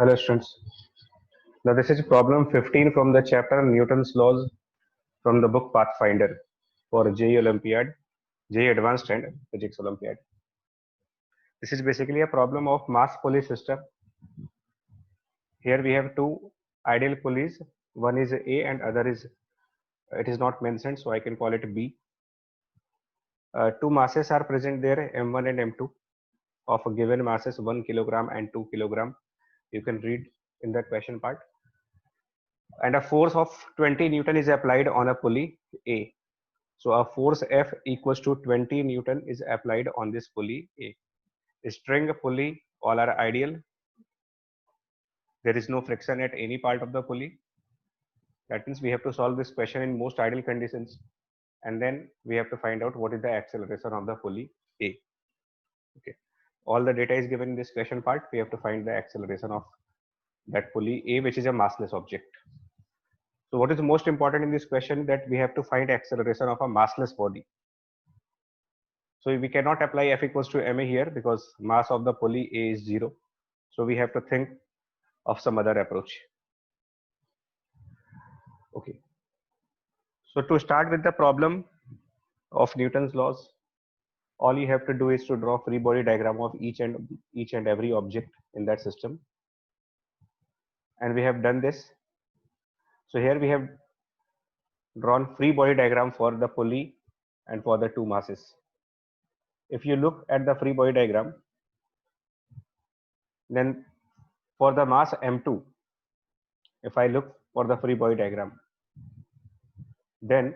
Hello students. Now this is problem 15 from the chapter Newton's laws from the book Pathfinder for JEE Olympiad, JEE Advanced and Physics Olympiad. This is basically a problem of mass pulley system. Here we have two ideal pulleys. One is A and other is, it is not mentioned, so I can call it B. Two masses are present there, M1 and M2 of a given masses 1 kilogram and 2 kilogram. You can read in the question part. And a force of 20 Newton is applied on a pulley A. So a force F equals to 20 Newton is applied on this pulley A. String pulley, all are ideal. There is no friction at any part of the pulley. That means we have to solve this question in most ideal conditions. And then we have to find out what is the acceleration of the pulley A. Okay. All the data is given in this question part. We have to find the acceleration of that pulley A, which is a massless object. So what is most important in this question that we have to find acceleration of a massless body. So we cannot apply F equals to ma here because mass of the pulley A is 0. So we have to think of some other approach. Okay. So to start with the problem of Newton's laws, all you have to do is to draw free body diagram of each and every object in that system. And we have done this. So here we have drawn free body diagram for the pulley and for the two masses. If you look at the free body diagram, then for the mass M2, if I look for the free body diagram, then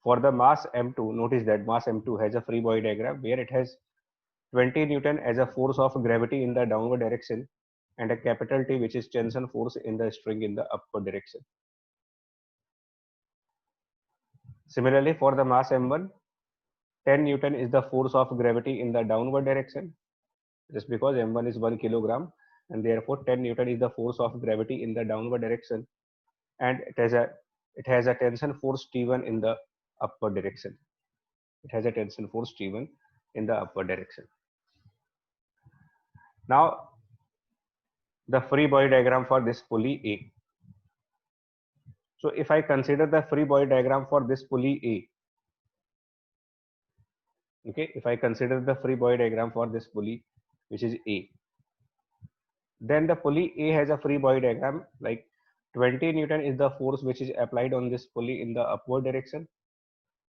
for the mass M2, notice that mass M2 has a free body diagram where it has 20 Newton as a force of gravity in the downward direction and a capital T, which is tension force in the string in the upward direction. Similarly, for the mass M1, 10 Newton is the force of gravity in the downward direction, just because M1 is 1 kilogram, and therefore 10 Newton is the force of gravity in the downward direction, and it has a tension force T1 in the upward direction. It has a tension force T1 in the upward direction. Now, the free body diagram for this pulley A. So if I consider the free body diagram for this pulley A, okay, if I consider the free body diagram for this pulley, which is A, then the pulley A has a free body diagram like 20 Newton is the force which is applied on this pulley in the upward direction,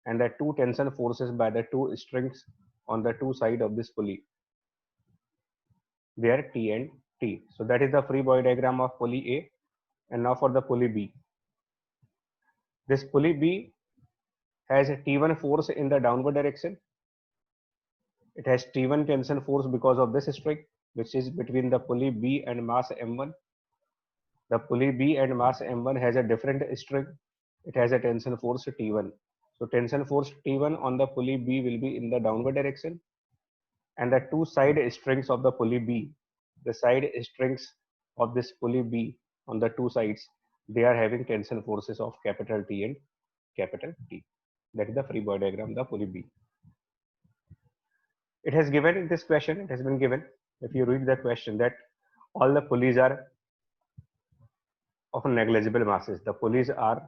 and the two tension forces by the two strings on the two sides of this pulley. They are T and T. So that is the free body diagram of pulley A. And now for the pulley B. This pulley B has a T1 force in the downward direction. It has T1 tension force because of this string, which is between the pulley B and mass M1. The pulley B and mass M1 has a different string. It has a tension force T1. So tension force T1 on the pulley B will be in the downward direction. And the two side strings of the pulley B, the side strings of this pulley B on the two sides, they are having tension forces of capital T and capital T. That is the free body diagram, the pulley B. It has given in this question, it has been given, if you read the question, that all the pulleys are of negligible masses. The pulleys are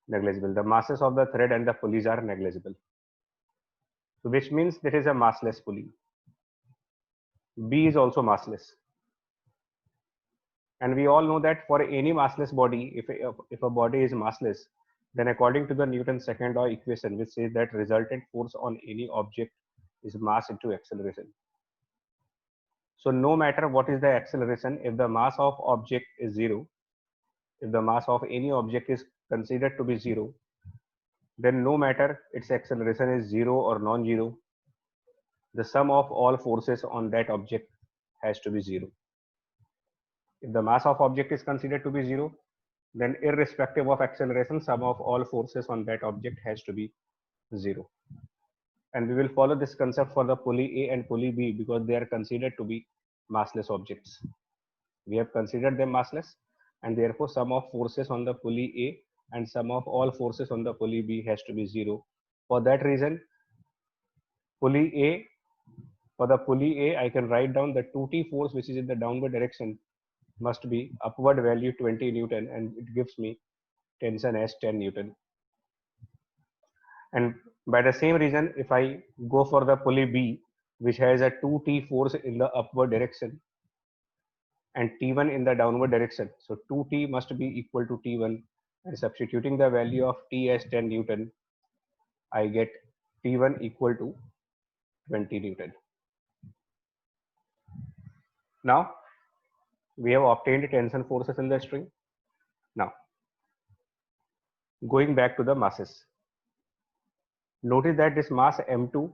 negligible. The masses of the thread and the pulleys are negligible. So which means that is a massless pulley. B is also massless. And we all know that for any massless body, if a body is massless, then according to the Newton's second law equation, which says that resultant force on any object is mass into acceleration. So no matter what is the acceleration, if the mass of object is 0, if the mass of any object is considered to be 0, then no matter its acceleration is 0 or non-zero, the sum of all forces on that object has to be 0. If the mass of object is considered to be 0, then irrespective of acceleration, sum of all forces on that object has to be 0. And we will follow this concept for the pulley A and pulley B because they are considered to be massless objects. We have considered them massless, and therefore sum of forces on the pulley A and sum of all forces on the pulley B has to be 0. For that reason, pulley A, for the pulley A, I can write down the 2T force which is in the downward direction must be upward value 20 Newton, and it gives me tension as 10 Newton. And by the same reason, if I go for the pulley B, which has a 2T force in the upward direction and T1 in the downward direction, so 2T must be equal to T1, and substituting the value of T as 10 Newton, I get T1 equal to 20 Newton. Now we have obtained tension forces in the string. Now going back to the masses, notice that this mass M2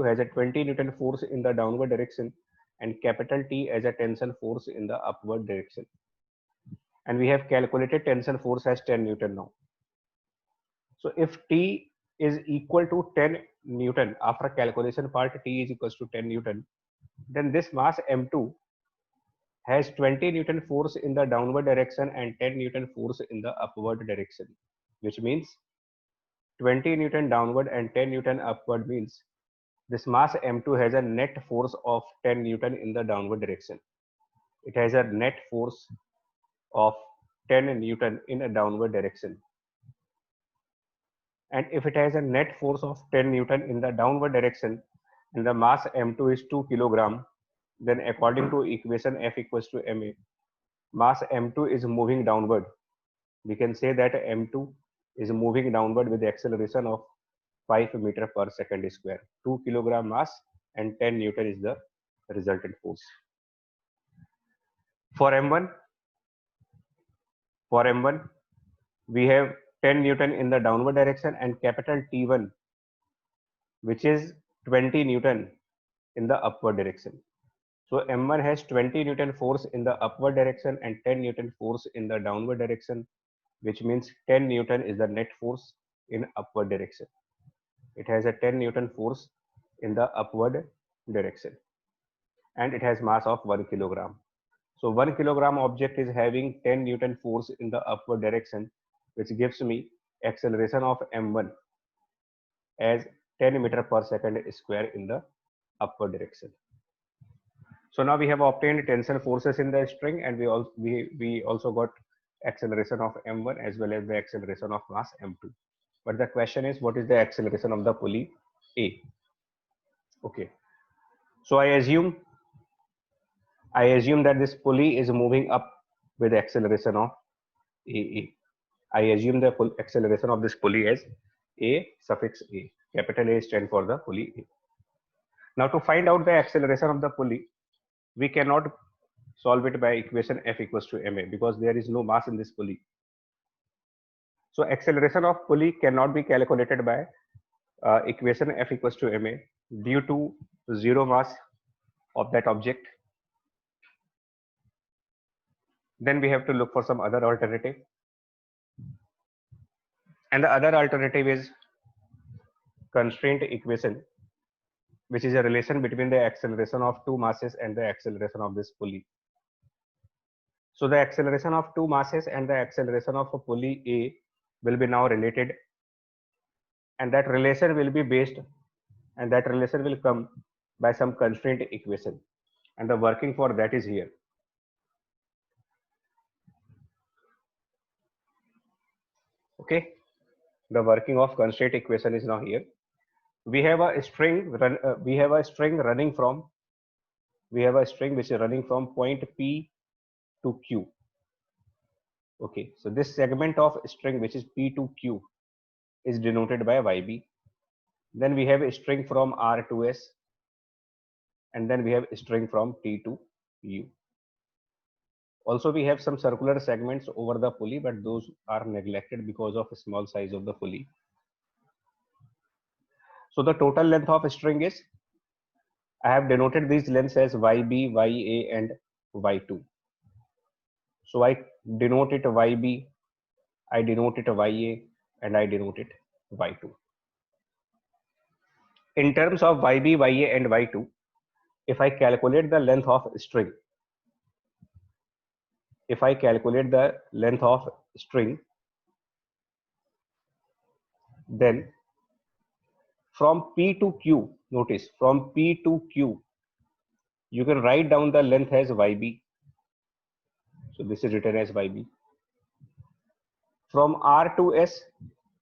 has a 20 Newton force in the downward direction and capital T as a tension force in the upward direction. And we have calculated tension force as 10 Newton now. So if T is equal to 10 Newton, after calculation part T is equals to 10 Newton, then this mass M2 has 20 Newton force in the downward direction and 10 Newton force in the upward direction, which means 20 Newton downward and 10 Newton upward means this mass M2 has a net force of 10 Newton in the downward direction. It has a net force of 10 Newton in a downward direction. And if it has a net force of 10 Newton in the downward direction and the mass M2 is 2 kilogram, then according to equation F equals to ma, mass M2 is moving downward. We can say that M2 is moving downward with the acceleration of 5 meter per second square. 2 kilogram mass and 10 Newton is the resultant force. For M1, we have 10 Newton in the downward direction and capital T1, which is 20 Newton in the upward direction. So M1 has 20 Newton force in the upward direction and 10 Newton force in the downward direction, which means 10 Newton is the net force in upward direction. It has a 10 Newton force in the upward direction and it has mass of 1 kilogram. So 1 kilogram object is having 10 Newton force in the upward direction, which gives me acceleration of M1 as 10 meter per second square in the upward direction. So now we have obtained tension forces in the string, and we also got acceleration of M1 as well as the acceleration of mass M2. But the question is, what is the acceleration of the pulley A? Okay, so I assume that this pulley is moving up with the acceleration of AA. I assume the acceleration of this pulley as A suffix A. Capital A stands for the pulley A. Now to find out the acceleration of the pulley, we cannot solve it by equation F equals to ma because there is no mass in this pulley. So acceleration of pulley cannot be calculated by equation F equals to ma due to zero mass of that object. Then we have to look for some other alternative. And the other alternative is constraint equation, which is a relation between the acceleration of two masses and the acceleration of this pulley. So the acceleration of two masses and the acceleration of a pulley A will be now related, and that relation will be based, and that relation will come by some constraint equation, and the working for that is here. Okay, the working of constraint equation is now here. We have a string running from, which is running from point P to Q. Okay, so this segment of string which is P to Q is denoted by YB. Then we have a string from R to S, and then we have a string from T to U. Also, we have some circular segments over the pulley, but those are neglected because of the small size of the pulley. So the total length of a string is, I have denoted these lengths as YB, YA, and Y2. So I denote it YB, I denote it YA, and I denote it Y2. In terms of YB, YA, and Y2, if I calculate the length of string, then from P to Q, notice from P to Q, you can write down the length as YB, So this is written as YB. From R to S,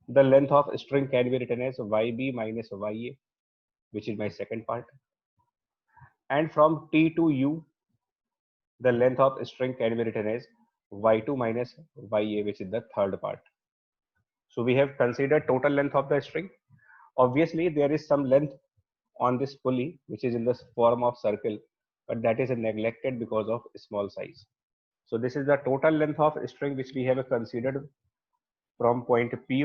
the length of string can be written as YB minus YA, which is my second part. And from T to U, the length of string can be written as Y2 minus YA, which is the third part. So we have considered total length of the string. Obviously, there is some length on this pulley, which is in the form of circle, but that is neglected because of small size. So this is the total length of string which we have considered from point P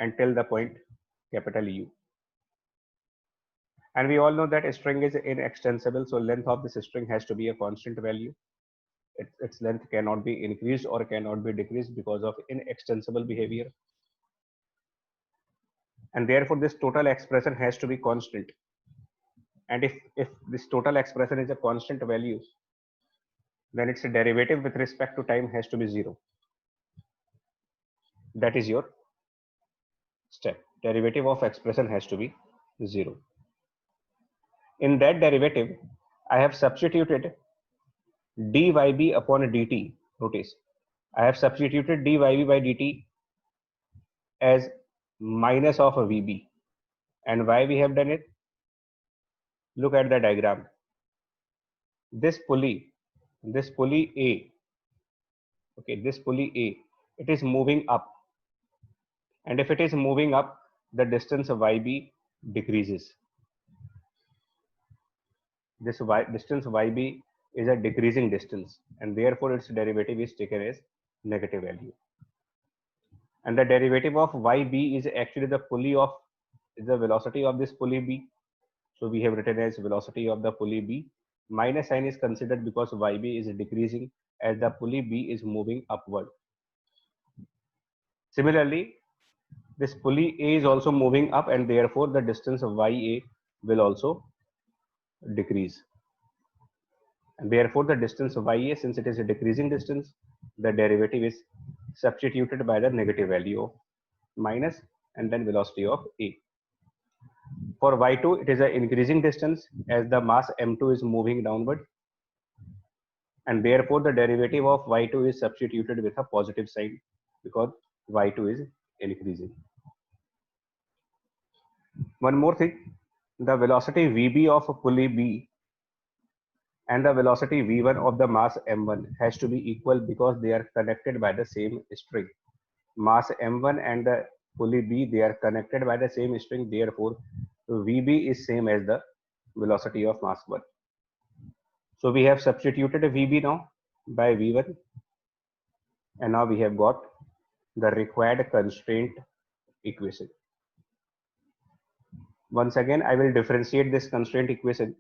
until the point capital U. And we all know that a string is inextensible, so length of this string has to be a constant value. Its length cannot be increased or cannot be decreased because of inextensible behavior. And therefore, this total expression has to be constant. And if this total expression is a constant value, then its derivative with respect to time has to be 0. That is your step. Derivative of expression has to be 0. In that derivative, I have substituted dyb upon dt. Notice, I have substituted dyb by dt as minus of a vb. And why we have done it? Look at the diagram. This pulley A, okay, this pulley A, it is moving up. And if it is moving up, the distance of YB decreases. This distance YB is a decreasing distance, and therefore its derivative is taken as negative value. And the derivative of YB is actually the velocity of this pulley B. So we have written as velocity of the pulley B. Minus sign is considered because YB is decreasing as the pulley B is moving upward. Similarly, this pulley A is also moving up, and therefore the distance of YA will also decrease. And therefore the distance of YA, since it is a decreasing distance, the derivative is substituted by the negative value of minus and then velocity of A. For Y2, it is an increasing distance as the mass M2 is moving downward. And therefore the derivative of Y2 is substituted with a positive sign because Y2 is increasing. One more thing, the velocity Vb of a pulley B and the velocity V1 of the mass M1 has to be equal because they are connected by the same string. Mass M1 and the pulley B, they are connected by the same string. Therefore, Vb is same as the velocity of mass 1. So we have substituted a Vb now by V1. And now we have got the required constraint equation. Once again, I will differentiate this constraint equation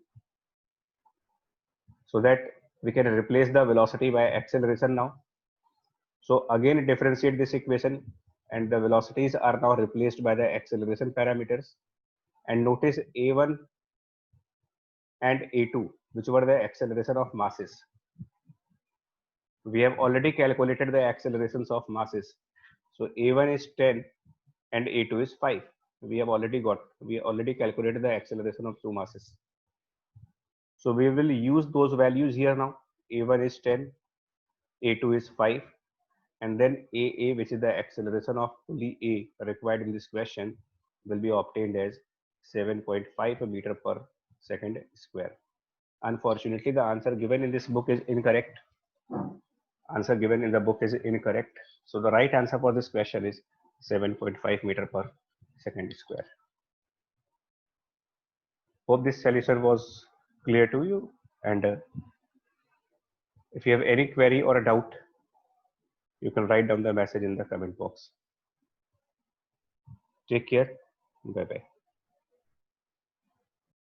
so that we can replace the velocity by acceleration now. So again, differentiate this equation and the velocities are now replaced by the acceleration parameters. And notice A1 and A2, which were the acceleration of masses. We have already calculated the accelerations of masses. So A1 is 10 and A2 is 5. We already calculated the acceleration of two masses. So we will use those values here now. A1 is 10, A2 is 5, and then AA, which is the acceleration of pulley A required in this question, will be obtained as 7.5 meter per second square. Unfortunately, the answer given in this book is incorrect. Answer given in the book is incorrect. So the right answer for this question is 7.5 meter per second square. Hope this solution was clear to you. And if you have any query or a doubt, you can write down the message in the comment box. Take care. Bye-bye.